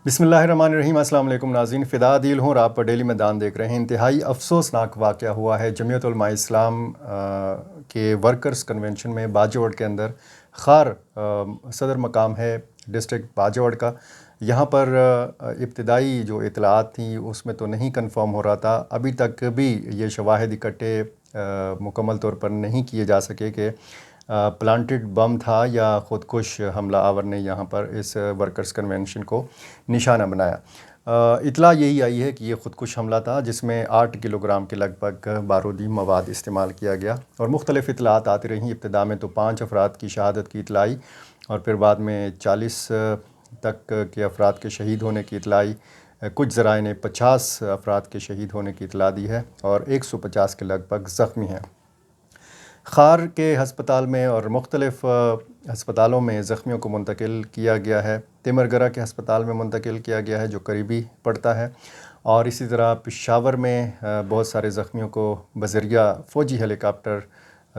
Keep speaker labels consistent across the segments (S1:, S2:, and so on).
S1: बिस्मिल्लाहिर्रहमानिर्रहीम। अस्सलाम वालेकुम नाज़रीन, फ़िदा दिल हूँ और आप डेली मैदान देख रहे हैं। इंतहाई अफसोसनाक वाक़या हुआ है जमीयत उलमा इस्लाम के वर्कर्स कन्वेंशन में बाजोड़ के अंदर। खार सदर मकाम है डिस्ट्रिक्ट बाजोड़ का। यहाँ पर इब्तिदाई जो इतलात थी उसमें तो नहीं कन्फर्म हो रहा था, अभी तक भी ये शवाहिद इकट्ठे मुकम्मल तौर पर नहीं किए जा सके कि प्लांटेड बम था या ख़ुदकुश हमला आवर ने यहाँ पर इस वर्कर्स कन्वेंशन को निशाना बनाया। इतला यही आई है कि ये ख़ुदकुश हमला था जिसमें 8 किलोग्राम के लगभग बारूदी मवाद इस्तेमाल किया गया और मुख्तलिफ़ इतलात आती रहीं। इब्तिदा में तो 5 अफराद की शहादत की इतला आई और फिर बाद में 40 तक के अफराद के शहीद होने की इतला आई। कुछ ज़राए ने 50 अफराद के शहीद होने की इतला दी है और 150 के लगभग ज़ख्मी हैं। खार के हस्पताल में और मुख्तलिफ़ हस्पतालों में ज़ख्मियों को मुंतकिल किया गया है। तिमरगरा के हस्पताल में मुंतकिल किया गया है जो करीबी पड़ता है, और इसी तरह पेशावर में बहुत सारे ज़ख्मियों को बज़रिया फ़ौजी हेलीकॉप्टर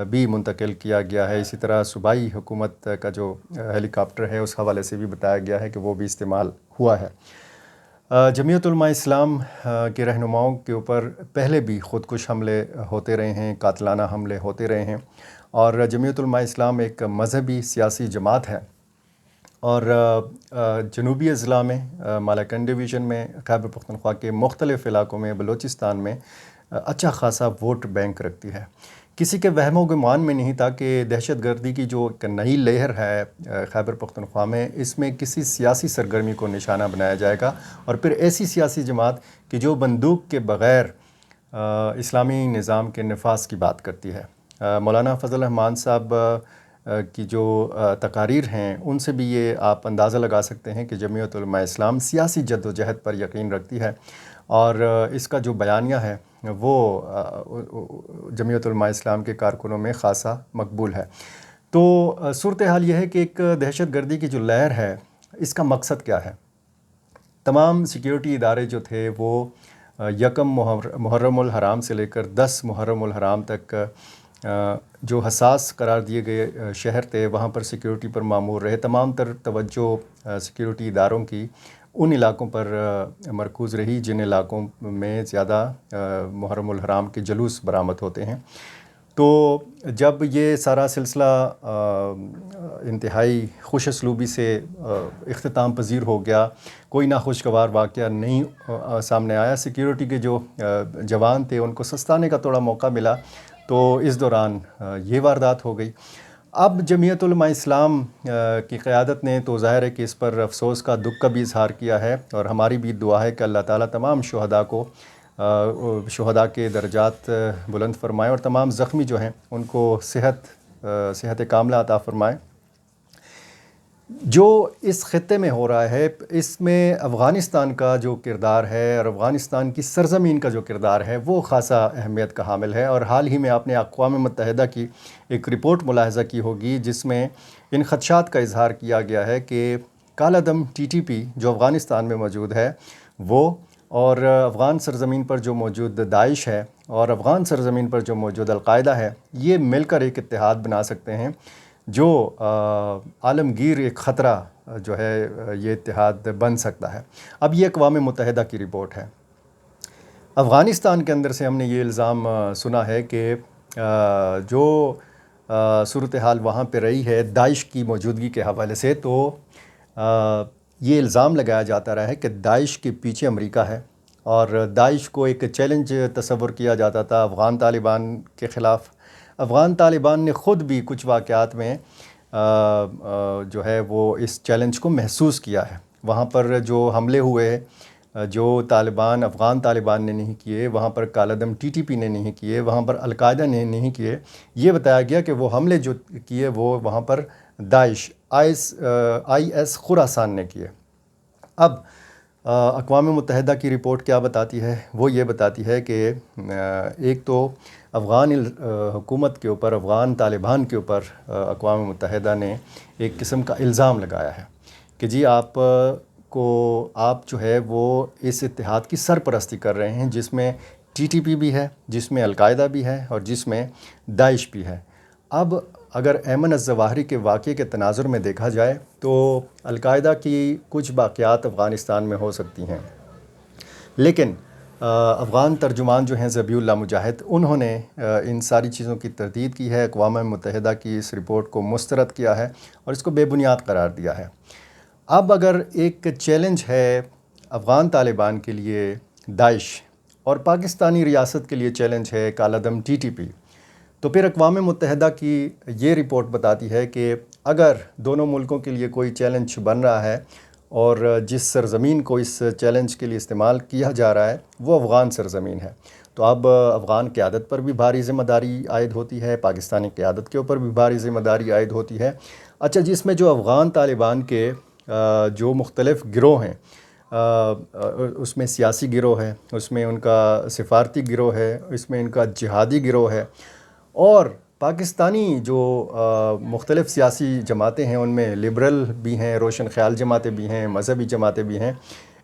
S1: भी मुंतकिल किया गया है। इसी तरह सूबाई हुकूमत का जो हेलीकॉप्टर है उस हवाले से भी बताया गया है कि वो भी इस्तेमाल हुआ है। जमीयत उलमा इस्लाम के रहनुमाओं के ऊपर पहले भी ख़ुदकुश हमले होते रहे हैं, कातलाना हमले होते रहे हैं, और जमीयत उलमा इस्लाम एक मज़हबी सियासी जमात है और जनूबी अज़ला में मालाकंड डिवीज़न में खैबर पख्तूनख्वा के मुख्तलिफ़ इलाकों में बलूचिस्तान में अच्छा खासा वोट बैंक रखती है। किसी के वहमो गुमान में नहीं था कि दहशत गर्दी की जो एक नई लहर है खैबर पख्तूनख्वा में, इसमें किसी सियासी सरगर्मी को निशाना बनाया जाएगा और फिर ऐसी सियासी जमात कि जो बंदूक के बग़ैर इस्लामी निज़ाम के नफाज की बात करती है। मौलाना फ़ज़ल रहमान साहब की जो तकारीर हैं उनसे भी ये आप अंदाज़ा लगा सकते हैं कि जमीयत उलमा इस्लाम सियासी जद्दोजहद पर यकीन रखती है और इसका जो बयानिया है वो जमीयत उलमा इस्लाम के कारकुनों में ख़ासा मकबूल है। तो सूरत हाल ये है कि एक दहशत गर्दी की जो लहर है इसका मकसद क्या है। तमाम सिक्योरिटी इदारे जो थे वो यकम मुहर्रमुल हराम से लेकर 10 मुहर्रमुल हराम तक जो हसास करार दिए गए शहर थे वहाँ पर सिक्योरिटी पर मामूर रहे। तमाम तर तवज्जो सिक्योरिटी इदारों की उन इलाकों पर मरकूज़ रही जिन इलाकों में ज़्यादा मुहर्रमुल हराम के जुलूस बरामद होते हैं। तो जब ये सारा सिलसिला इंतहाई खुश असलूबी से इख्तिताम पज़ीर हो गया, कोई नाखुशगवार वाक़या नहीं सामने आया, सिक्योरिटी के जो जवान थे उनको सस्ताने का थोड़ा मौका मिला, तो इस दौरान ये वारदात हो गई। अब जमीयत उलमा इस्लाम की क़यादत ने तो ज़ाहिर है कि इस पर अफ़सोस का दुख का भी इज़हार किया है और हमारी भी दुआ है कि अल्लाह ताला तमाम शुहदा को शुहदा के दर्जात बुलंद फ़रमाए और तमाम ज़ख्मी जो हैं उनको सेहत कामिला अता फ़रमाए। जो इस ख़ित्ते में हो रहा है इसमें अफ़ग़ानिस्तान का जो किरदार है और अफ़ग़ानिस्तान की सरज़मीन का जो किरदार है वो ख़ासा अहमियत का हामिल है। और हाल ही में आपने अक़वाम मुत्तहिदा की एक रिपोर्ट मुलाहज़ा की होगी जिसमें इन ख़दशात का इज़हार किया गया है कि कालादम TTP जो अफ़ग़ानिस्तान में मौजूद है वो, और अफ़ग़ान सरज़मीन पर जो मौजूद दाइश है और अफ़ग़ान सरज़मीन पर जो मौजूद अल-कायदा है, ये मिलकर एक इत्तेहाद बना सकते हैं जो आलमगीर एक ख़तरा जो है ये इत्तेहाद बन सकता है। अब ये अक़वाम मुत्तहिदा की रिपोर्ट है। अफ़ग़ानिस्तान के अंदर से हमने ये इल्ज़ाम सुना है कि जो सूरत हाल वहाँ पे रही है दाइश की मौजूदगी के हवाले से, तो ये इल्ज़ाम लगाया जाता रहा है कि दाइश के पीछे अमेरिका है और दाइश को एक चैलेंज तस्वुर किया जाता था अफ़ग़ान तालिबान के ख़िलाफ़। अफ़ग़ान तालिबान ने ख़ुद भी कुछ वाक़यात में जो है वो इस चैलेंज को महसूस किया है। वहाँ पर जो हमले हुए जो अफ़ग़ान तालिबान ने नहीं किए, वहाँ पर कालादम TTP ने नहीं किए, वहाँ पर अल-कायदा ने नहीं किए, ये बताया गया कि वो हमले जो किए वो वहाँ पर दाइश IS खुरासान ने किए। अब अक़वाम मुत्तहिदा की रिपोर्ट क्या बताती है, वो ये बताती है कि एक तो अफ़ग़ान हुकूमत के ऊपर, अफ़ग़ान तालिबान के ऊपर अक़वाम मुत्तहिदा ने एक किस्म का इल्ज़ाम लगाया है कि जी आप जो है वो इस इत्तेहाद की सरपरस्ती कर रहे हैं जिसमें TTP भी है, जिसमें अल-कायदा भी है और जिसमें दाइश भी है। अब اگر ایمن الظواہری کے واقعے کے تناظر میں دیکھا جائے تو القاعدہ کی کچھ باقیات افغانستان میں ہو سکتی ہیں، لیکن افغان ترجمان جو ہیں ذبیح اللہ مجاہد، انہوں نے ان ساری چیزوں کی تردید کی ہے، اقوام متحدہ کی اس رپورٹ کو مسترد کیا ہے اور اس کو بے بنیاد قرار دیا ہے۔ اب اگر ایک چیلنج ہے افغان طالبان کے لیے داعش اور پاکستانی ریاست کے لیے چیلنج ہے کالعدم TTP، تو پھر اقوام متحدہ کی یہ رپورٹ بتاتی ہے کہ اگر دونوں ملکوں کے لیے کوئی چیلنج بن رہا ہے اور جس سرزمین کو اس چیلنج کے لیے استعمال کیا جا رہا ہے وہ افغان سرزمین ہے، تو اب افغان قیادت پر بھی بھاری ذمہ داری عائد ہوتی ہے، پاکستانی قیادت کے اوپر بھی بھاری ذمہ داری عائد ہوتی ہے۔ اچھا جس میں جو افغان طالبان کے جو مختلف گروہ ہیں، اس میں سیاسی گروہ ہے، اس میں ان کا سفارتی گروہ ہے، اس میں ان کا جہادی گروہ ہے، اور پاکستانی جو مختلف سیاسی جماعتیں ہیں ان میں لبرل بھی ہیں، روشن خیال جماعتیں بھی ہیں، مذہبی جماعتیں بھی ہیں،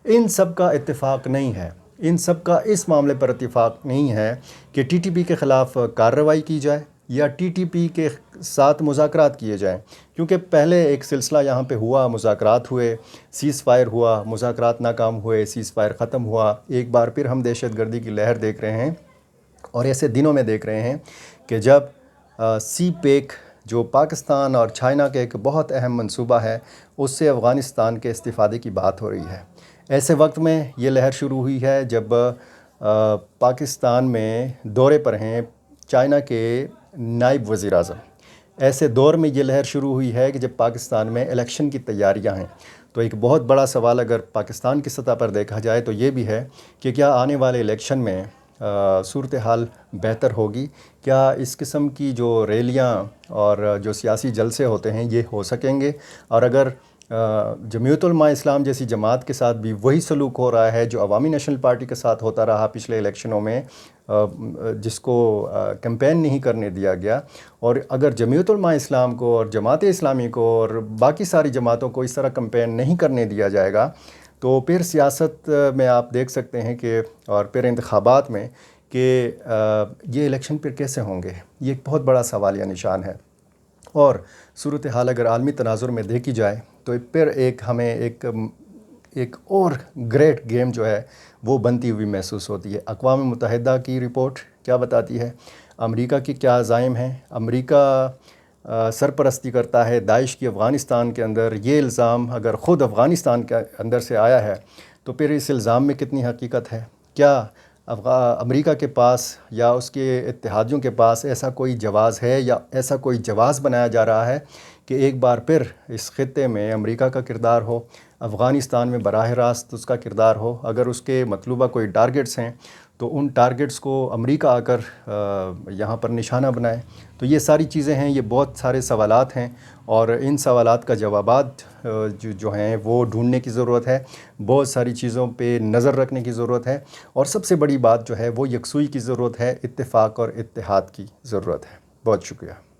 S1: ان سب کا اتفاق نہیں ہے، ان سب کا اس معاملے پر اتفاق نہیں ہے کہ TTP کے خلاف کارروائی کی جائے یا TTP کے ساتھ مذاکرات کیے جائیں، کیونکہ پہلے ایک سلسلہ یہاں پہ ہوا، مذاکرات ہوئے، سیز فائر ہوا، مذاکرات ناکام ہوئے، سیز فائر ختم ہوا، ایک بار پھر ہم دہشت گردی کی لہر دیکھ رہے ہیں اور ایسے دنوں میں دیکھ رہے ہیں کہ جب سی پیک جو پاکستان اور چائنا کا ایک بہت اہم منصوبہ ہے اس سے افغانستان کے استفادے کی بات ہو رہی ہے۔ ایسے وقت میں یہ لہر شروع ہوئی ہے جب پاکستان میں دورے پر ہیں چائنا کے نائب وزیر اعظم۔ ایسے دور میں یہ لہر شروع ہوئی ہے کہ جب پاکستان میں الیکشن کی تیاریاں ہیں، تو ایک بہت بڑا سوال اگر پاکستان کی سطح پر دیکھا جائے تو یہ بھی ہے کہ کیا آنے والے الیکشن میں صورتحال بہتر ہوگی، کیا اس قسم کی جو ریلیاں اور جو سیاسی جلسے ہوتے ہیں یہ ہو سکیں گے، اور اگر جمعیت علماء اسلام جیسی جماعت کے ساتھ بھی وہی سلوک ہو رہا ہے جو عوامی نیشنل پارٹی کے ساتھ ہوتا رہا پچھلے الیکشنوں میں، جس کو کیمپین نہیں کرنے دیا گیا، اور اگر جمعیت علماء اسلام کو اور جماعت اسلامی کو اور باقی ساری جماعتوں کو اس طرح کیمپین نہیں کرنے دیا جائے گا، تو پھر سیاست میں آپ دیکھ سکتے ہیں کہ اور پھر انتخابات میں کہ یہ الیکشن پھر کیسے ہوں گے، یہ ایک بہت بڑا سوالیہ نشان ہے۔ اور صورتحال اگر عالمی تناظر میں دیکھی جائے تو پھر ہمیں ایک اور گریٹ گیم جو ہے وہ بنتی ہوئی محسوس ہوتی ہے۔ اقوام متحدہ کی رپورٹ کیا بتاتی ہے، امریکہ کی کیا عزائم ہیں، امریکہ سرپرستی کرتا ہے داعش کی افغانستان کے اندر، یہ الزام اگر خود افغانستان کے اندر سے آیا ہے تو پھر اس الزام میں کتنی حقیقت ہے؟ کیا امریکہ کے پاس یا اس کے اتحادیوں کے پاس ایسا کوئی جواز ہے یا ایسا کوئی جواز بنایا جا رہا ہے کہ ایک بار پھر اس خطے میں امریکہ کا کردار ہو، افغانستان میں براہ راست اس کا کردار ہو؟ اگر اس کے مطلوبہ کوئی ٹارگٹس ہیں تو ان ٹارگٹس کو امریکہ آ کر یہاں پر نشانہ بنائے؟ تو یہ ساری چیزیں ہیں، یہ بہت سارے سوالات ہیں، اور ان سوالات کا جوابات جو ہیں وہ ڈھونڈنے کی ضرورت ہے، بہت ساری چیزوں پہ نظر رکھنے کی ضرورت ہے، اور سب سے بڑی بات جو ہے وہ یکسوئی کی ضرورت ہے، اتفاق اور اتحاد کی ضرورت ہے۔ بہت شکریہ۔